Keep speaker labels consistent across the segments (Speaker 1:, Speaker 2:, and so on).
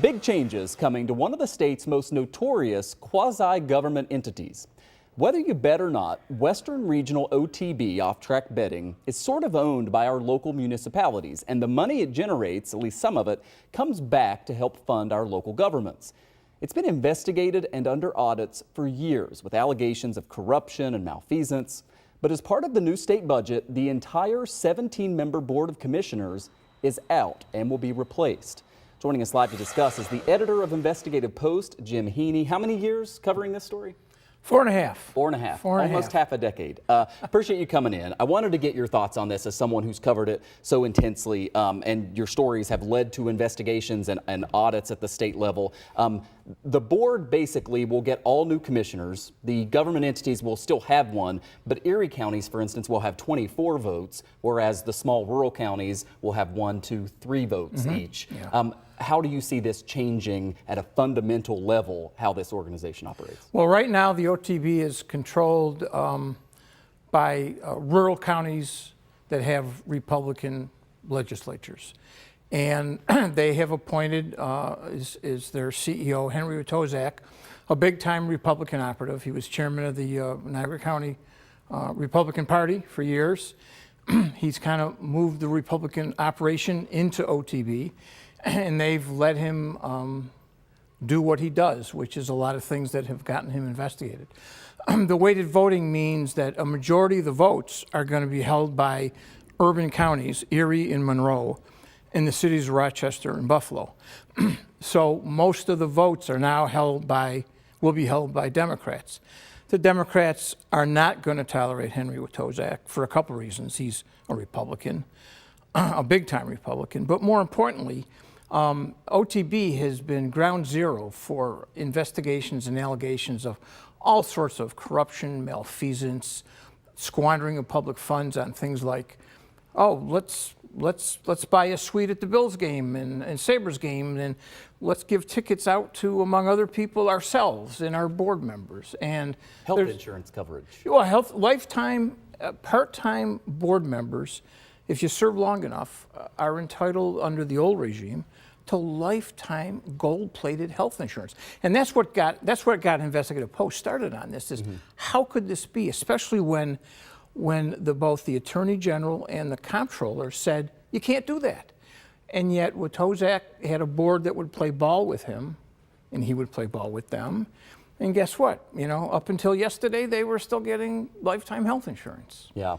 Speaker 1: Big changes coming to one of the state's most notorious quasi-government entities. Whether you bet or not, Western Regional OTB, off-track betting, is sort of owned by our local municipalities, and the money it generates, at least some of it, comes back to help fund our local governments. It's been investigated and under audits for years with allegations of corruption and malfeasance. But as part of the new state budget, the entire 17-member Board of Commissioners is out and will be replaced. Joining us live to discuss is the editor of Investigative Post, Jim Heaney. How many years covering this story?
Speaker 2: 4.5.
Speaker 1: 4.5.
Speaker 2: 4.5.
Speaker 1: Almost half a decade. Appreciate you coming in. I wanted to get your thoughts on this as someone who's covered it so intensely, and your stories have led to investigations and audits at the state level. The board basically will get all new commissioners. The government entities will still have one, but Erie counties, for instance, will have 24 votes, whereas the small rural counties will have 1, 2, 3 votes each. Yeah. How do you see this changing at a fundamental level, how this organization operates?
Speaker 2: Well, right now the OTB is controlled by rural counties that have Republican legislatures. And they have appointed, is their CEO, Henry Witozak, a big-time Republican operative. He was chairman of the Niagara County Republican Party for years. He's kind of moved the Republican operation into OTB. And they've let him do what he does, which is a lot of things that have gotten him investigated. The weighted voting means that a majority of the votes are going to be held by urban counties, Erie and Monroe, in the cities of Rochester and Buffalo. So most of the votes are now will be held by Democrats. The Democrats are not going to tolerate Henry Witozak for a couple reasons. He's a Republican, a big-time Republican, but more importantly, OTB has been ground zero for investigations and allegations of all sorts of corruption, malfeasance, squandering of public funds on things like, oh, let's buy a suite at the Bills game and Sabres game, and let's give tickets out to, among other people, ourselves and our board members. And
Speaker 1: health insurance coverage.
Speaker 2: Well, lifetime, part-time board members, if you serve long enough, are entitled under the old regime to lifetime gold-plated health insurance. And that's what got Investigative Post started on this, is how could this be, especially when both the Attorney General and the Comptroller said, you can't do that. And yet Witozak had a board that would play ball with him, and he would play ball with them. And guess what? You know, up until yesterday, they were still getting lifetime health insurance.
Speaker 1: Yeah.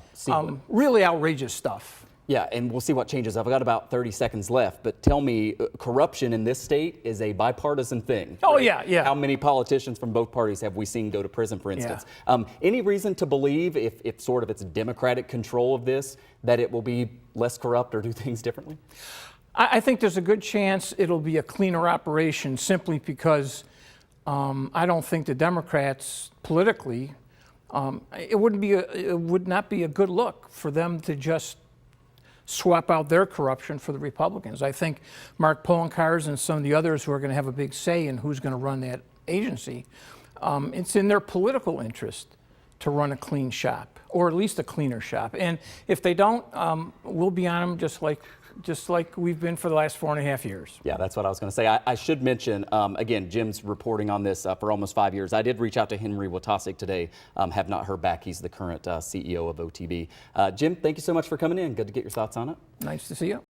Speaker 2: Really outrageous stuff.
Speaker 1: Yeah, and we'll see what changes. I've got about 30 seconds left, but tell me, corruption in this state is a bipartisan thing.
Speaker 2: Oh, right? Yeah.
Speaker 1: How many politicians from both parties have we seen go to prison, for instance? Yeah. Any reason to believe, if sort of it's Democratic control of this, that it will be less corrupt or do things differently?
Speaker 2: I think there's a good chance it'll be a cleaner operation, simply because I don't think the Democrats politically, it would not be a good look for them to just swap out their corruption for the Republicans. I think Mark Poloncarz and some of the others who are going to have a big say in who's going to run that agency, it's in their political interest to run a clean shop, or at least a cleaner shop. And if they don't, we'll be on them just like we've been for the last 4.5 years.
Speaker 1: Yeah, that's what I was going to say. I should mention, again, Jim's reporting on this for almost 5 years. I did reach out to Henry Witozak today, have not heard back. He's the current CEO of OTB. Jim, thank you so much for coming in. Good to get your thoughts on it.
Speaker 2: Nice to see you.